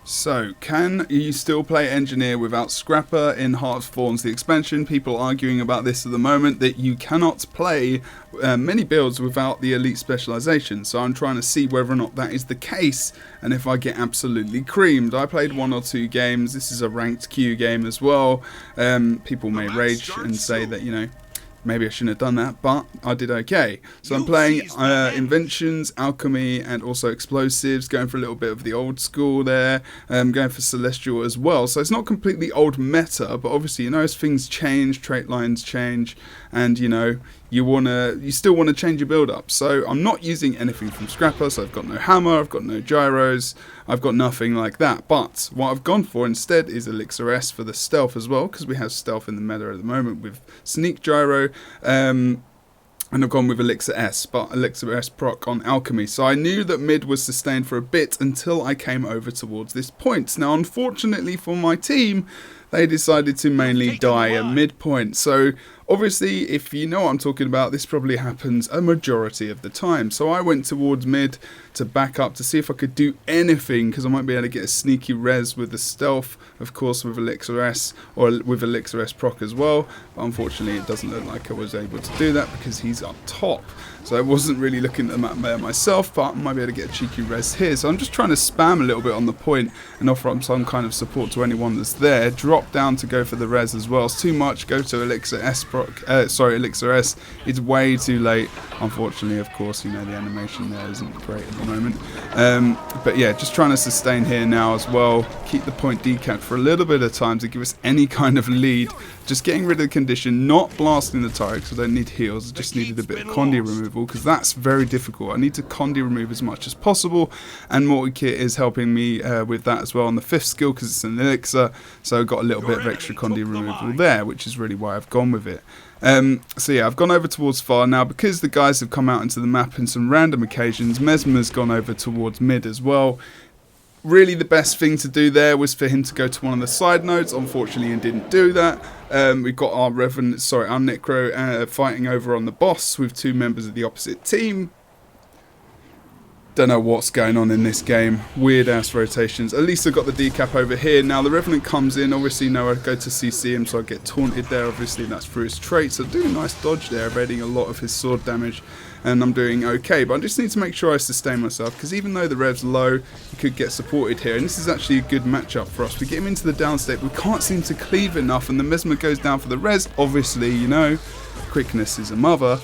So, can you still play Engineer without Scrapper in Heart of Thorns, the expansion? People arguing about this at the moment, that you cannot play many builds without the Elite Specialization. So I'm trying to see whether or not that is the case, and if I get absolutely creamed. I played 1 or 2 games. This is a ranked queue game as well. People may rage and say that, you know, maybe I shouldn't have done that, but I did okay. So I'm playing Inventions, Alchemy, and also Explosives, going for a little bit of the old school there, going for Celestial as well. So it's not completely old meta, but obviously, you know, as things change, trait lines change, and, you know, you still want to change your build up. So I'm not using anything from Scrapper, so I've got no hammer, I've got no gyros, I've got nothing like that. But what I've gone for instead is Elixir S for the stealth as well, because we have stealth in the meta at the moment with Sneak Gyro. And I've gone with Elixir S, but Elixir S proc on Alchemy. So I knew that mid was sustained for a bit until I came over towards this point. Now, unfortunately for my team, they decided to mainly die at midpoint. So obviously, if you know what I'm talking about, this probably happens a majority of the time. So I went towards mid to back up to see if I could do anything, because I might be able to get a sneaky res with the stealth, of course, with Elixir S, or with Elixir S proc as well. But unfortunately, it doesn't look like I was able to do that because he's up top. So I wasn't really looking at the map there myself, but I might be able to get a cheeky res here. So I'm just trying to spam a little bit on the point and offer up some kind of support to anyone that's there. Drop down to go for the res as well. It's too much. Go to Elixir S proc. Elixir S. It's way too late. Unfortunately, of course, you know, the animation there isn't great at the moment. But yeah, just trying to sustain here now as well. Keep the point decapped for a little bit of time to give us any kind of lead. Just getting rid of the condition, not blasting the turret because I don't need heals. I just needed a bit of Condi removal because that's very difficult. I need to Condi remove as much as possible, and Multi-Kit is helping me with that as well on the 5th skill because it's an elixir. So I've got a little bit of extra Condi removal there, which is really why I've gone with it. So yeah, I've gone over towards far now because the guys have come out into the map in some random occasions. Mesmer's gone over towards mid as well. Really, the best thing to do there was for him to go to one of the side nodes. Unfortunately, he didn't do that. We've got our our Necro fighting over on the boss with 2 members of the opposite team. Don't know what's going on in this game. Weird ass rotations. At least I've got the decap over here. Now the Revenant comes in. Obviously, no, I go to CC him, so I get taunted there. Obviously, that's through his trait. So doing a nice dodge there, evading a lot of his sword damage. And I'm doing okay. But I just need to make sure I sustain myself, because even though the rev's low, he could get supported here. And this is actually a good matchup for us. We get him into the down state. We can't seem to cleave enough. And the Mesmer goes down for the res. Obviously, you know, quickness is a mother.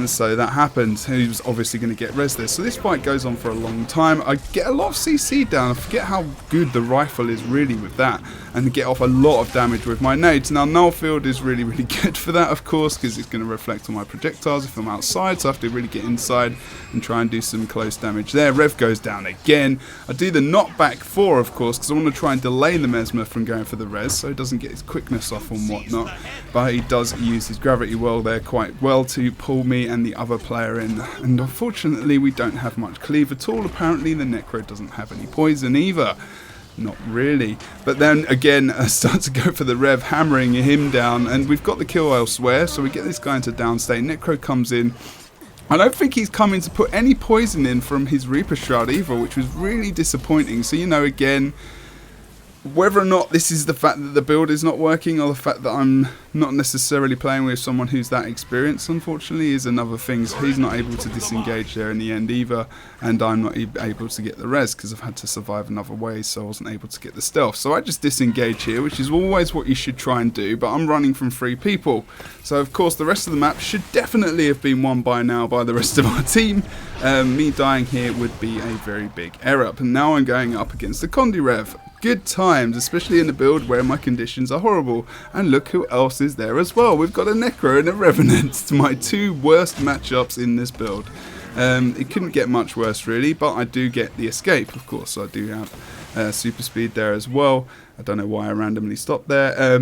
So that happened. He was obviously going to get res there. So this fight goes on for a long time. I get a lot of CC down. I forget how good the rifle is really with that. And get off a lot of damage with my nades. Now null field is really, really good for that, of course, because it's going to reflect on my projectiles if I'm outside. So I have to really get inside and try and do some close damage there. Rev goes down again. I do the knockback 4, of course, because I want to try and delay the Mesmer from going for the res, so he doesn't get his quickness off and whatnot. But he does use his gravity well there quite well to pull me and the other player in. And unfortunately, we don't have much cleave at all. Apparently, the Necro doesn't have any poison either. Not really. But then again, I start to go for the Rev, hammering him down, and we've got the kill elsewhere, so we get this guy into down state. Necro comes in. I don't think he's coming to put any poison in from his Reaper Shroud either, which was really disappointing. So, you know, again, whether or not this is the fact that the build is not working or the fact that I'm not necessarily playing with someone who's that experienced, unfortunately, is another thing. So he's not able to disengage there in the end either, and I'm not able to get the res because I've had to survive another way, so I wasn't able to get the stealth. So I just disengage here, which is always what you should try and do, but I'm running from 3 people. So of course the rest of the map should definitely have been won by now by the rest of our team. Me dying here would be a very big error. But now I'm going up against the Condi Rev. Good times, especially in a build where my conditions are horrible. And look who else is there as well. We've got a Necro and a Revenant, my 2 worst matchups in this build. It couldn't get much worse really, but I do get the escape, of course. So I do have super speed there as well. I don't know why I randomly stopped there.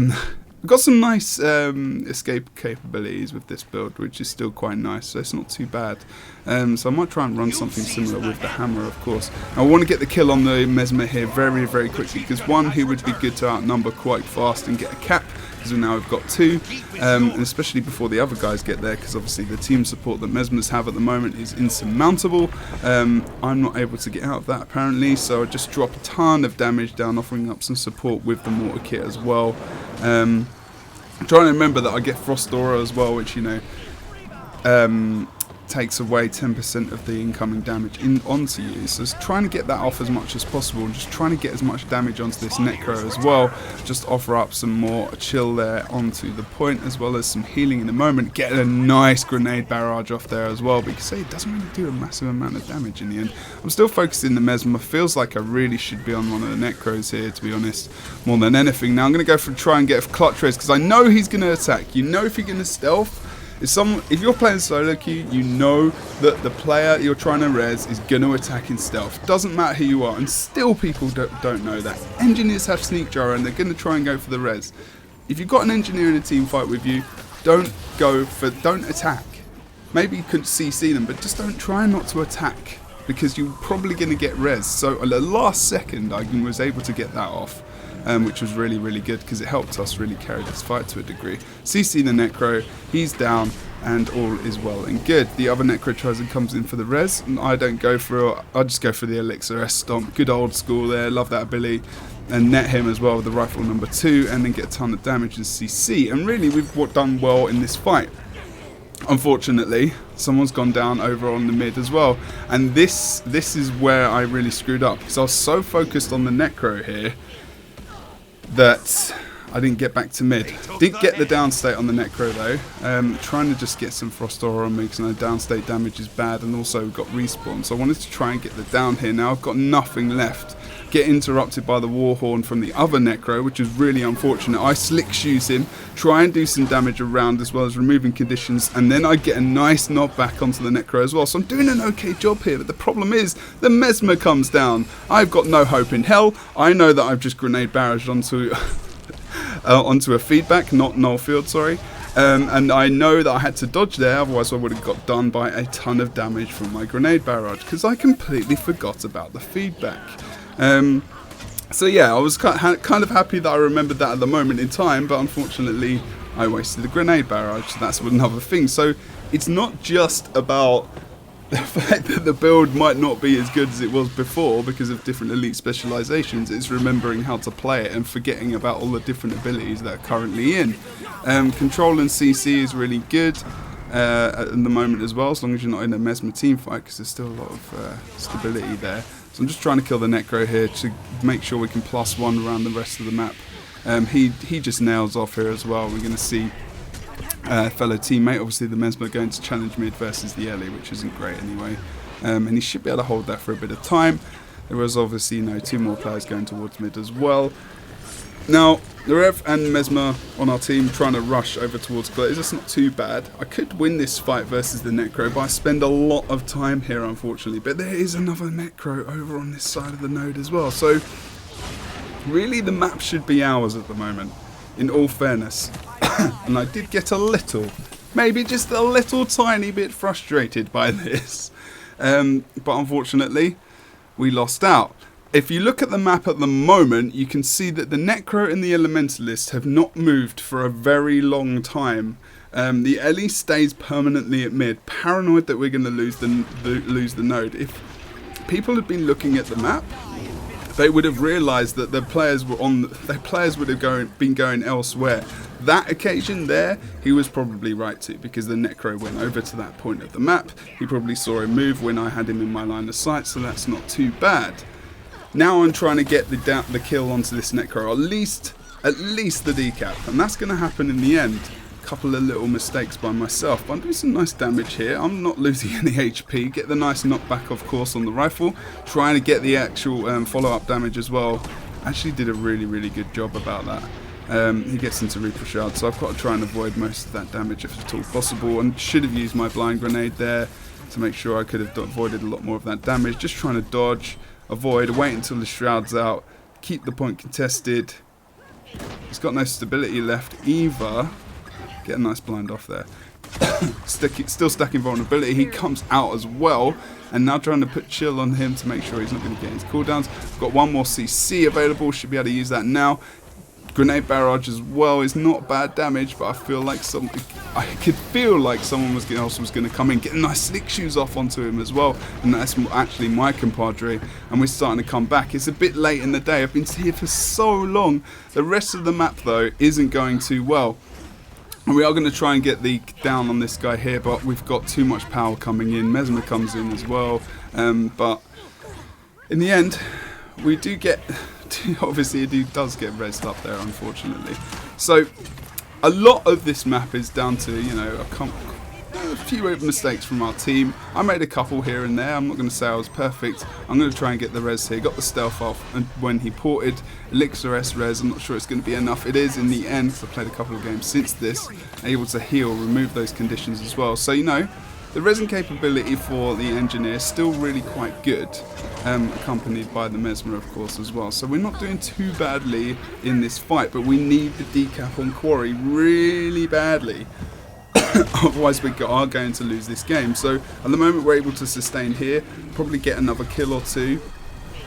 We've got some nice escape capabilities with this build, which is still quite nice, so it's not too bad. So I might try and run something similar with the hammer, of course. I want to get the kill on the Mesmer here very, very quickly, because one, he would be good to outnumber quite fast and get a cap, because now we've got 2, and especially before the other guys get there, because obviously the team support that Mesmers have at the moment is insurmountable. I'm not able to get out of that apparently, so I just drop a ton of damage down, offering up some support with the mortar kit as well. I'm trying to remember that I get Frost Aura as well, which, you know, takes away 10% of the incoming damage onto you. So it's trying to get that off as much as possible, and just trying to get as much damage onto this Necro as well. Just offer up some more chill there onto the point, as well as some healing in the moment. Get a nice grenade barrage off there as well, because it doesn't really do a massive amount of damage in the end. I'm still focusing the Mesmer. Feels like I really should be on one of the Necros here, to be honest, more than anything. Now I'm going to go for try and get a clutch res, because I know he's going to attack. You know, if you're going to stealth, if you're playing solo queue, you know that the player you're trying to res is going to attack in stealth. Doesn't matter who you are, and still people don't know that. Engineers have sneak gyro, and they're going to try and go for the res. If you've got an engineer in a team fight with you, don't attack. Maybe you could CC them, but just don't try not to attack, because you're probably going to get res. So at the last second, I was able to get that off. Which was really, really good, because it helped us really carry this fight to a degree. CC the Necro, he's down, and all is well and good. The other Necro tries and comes in for the res, and I don't go for it. I just go for the Elixir S Stomp. Good old school there, love that ability. And net him as well with the rifle number 2, and then get a ton of damage and CC. And really, we've done well in this fight. Unfortunately, someone's gone down over on the mid as well. And this is where I really screwed up, because I was so focused on the Necro here that I didn't get back to mid. Didn't get the downstate on the Necro though. Trying to just get some Frost Aura on me, because I know downstate damage is bad, and also we've got respawn. So I wanted to try and get the down here. Now I've got nothing left. Get interrupted by the Warhorn from the other Necro, which is really unfortunate. I slick shoes him, try and do some damage around, as well as removing conditions, and then I get a nice knock back onto the Necro as well. So I'm doing an okay job here, but the problem is the Mesmer comes down. I've got no hope in hell. I know that I've just grenade barraged onto onto a feedback, not null field, sorry. And I know that I had to dodge there, otherwise I would have got done by a ton of damage from my grenade barrage, because I completely forgot about the feedback. So yeah, I was kind of happy that I remembered that at the moment in time, but unfortunately I wasted the grenade barrage, so that's another thing. So it's not just about the fact that the build might not be as good as it was before because of different elite specializations. It's remembering how to play it and forgetting about all the different abilities that are currently in. Control and CC is really good at the moment as well, as long as you're not in a Mesmer team fight, because there's still a lot of stability there. So I'm just trying to kill the Necro here to make sure we can +1 around the rest of the map. He just nails off here as well. We're going to see fellow teammate, obviously the Mesmer, going to challenge mid versus the Ellie, which isn't great anyway. And he should be able to hold that for a bit of time. There was obviously, you know, 2 more players going towards mid as well. Now, the Rev and Mesmer on our team trying to rush over towards Glaze. That's not too bad. I could win this fight versus the Necro, but I spend a lot of time here, unfortunately. But there is another Necro over on this side of the node as well. So, really, the map should be ours at the moment, in all fairness. And I did get a little, maybe just a little tiny bit frustrated by this. But unfortunately, we lost out. If you look at the map at the moment, you can see that the Necro and the Elementalist have not moved for a very long time. The Ellie stays permanently at mid, paranoid that we're going to lose the node. If people had been looking at the map, they would have realised that their players would have been going elsewhere. That occasion there, he was probably right to, because the Necro went over to that point of the map. He probably saw him move when I had him in my line of sight, so that's not too bad. Now I'm trying to get the kill onto this Necro, at least the decap, and that's going to happen in the end. A couple of little mistakes by myself, but I'm doing some nice damage here. I'm not losing any HP. Get the nice knockback, of course, on the rifle. Trying to get the actual follow-up damage as well. Actually did a really, really good job about that. He gets into Reaper Shard, so I've got to try and avoid most of that damage if at all possible, and should have used my blind grenade there to make sure I could have avoided a lot more of that damage. Just trying to dodge, avoid, wait until the Shroud's out, keep the point contested. He's got no stability left either. Get a nice blind off there. Still stacking vulnerability. He comes out as well, and now trying to put chill on him to make sure he's not going to get his cooldowns. Got one more CC available, should be able to use that now. Grenade barrage as well is not bad damage, but I feel like I could feel like someone else was going to come in, get nice slick shoes off onto him as well, and that's actually my compadre, and we're starting to come back. It's a bit late in the day. I've been here for so long. The rest of the map though isn't going too well. And we are going to try and get the down on this guy here, but we've got too much power coming in. Mesmer comes in as well, but in the end, we do get, obviously it does get rezzed up there, unfortunately. So a lot of this map is down to, you know, a few mistakes from our team. I made a couple here and there. I'm not going to say I was perfect. I'm going to try and get the res here. Got the stealth off, and when he ported Elixir S res, I'm not sure it's going to be enough. It is in the end, because I played a couple of games since this, able to heal, remove those conditions as well. So, you know, the resin capability for the Enginneer is still really quite good, accompanied by the Mesmer, of course, as well. So we're not doing too badly in this fight, but we need the decap on Quarry really badly. Otherwise we are going to lose this game. So at the moment we're able to sustain here, probably get another kill or two,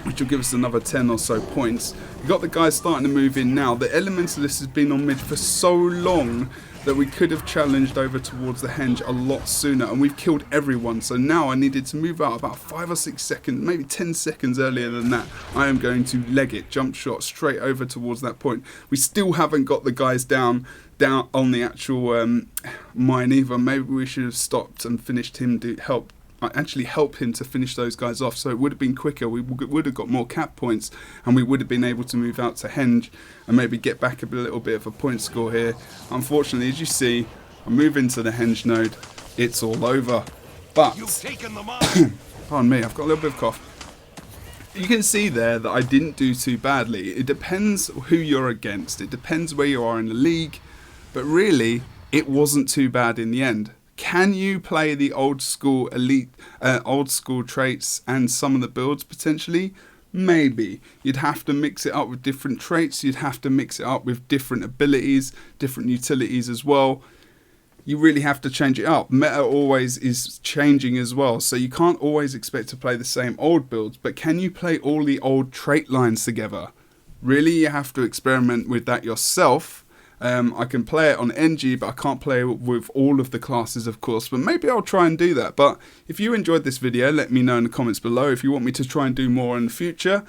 which will give us another 10 or so points. We've got the guys starting to move in now. The Elementalist has been on mid for so long that we could have challenged over towards the henge a lot sooner, and we've killed everyone. So now I needed to move out about 5 or 6 seconds, maybe 10 seconds earlier than that. I am going to leg it, jump shot straight over towards that point. We still haven't got the guys down on the actual mine either. Maybe we should have stopped and finished him to help him to finish those guys off, so it would have been quicker. We would have got more cap points, and we would have been able to move out to henge and maybe get back a little bit of a point score here. Unfortunately, as you see, I move into the henge node, it's all over. But pardon me, I've got a little bit of cough. You can see there that I didn't do too badly. It depends who you're against, it depends where you are in the league, but really it wasn't too bad in the end. Can you play the old school elite, old school traits and some of the builds potentially? Maybe. You'd have to mix it up with different traits. You'd have to mix it up with different abilities, different utilities as well. You really have to change it up. Meta always is changing as well, so you can't always expect to play the same old builds, but can you play all the old trait lines together? Really, you have to experiment with that yourself. I can play it on NG, but I can't play it with all of the classes, of course, but maybe I'll try and do that. But if you enjoyed this video, let me know in the comments below. If you want me to try and do more in the future,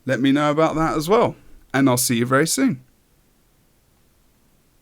let me know about that as well. And I'll see you very soon.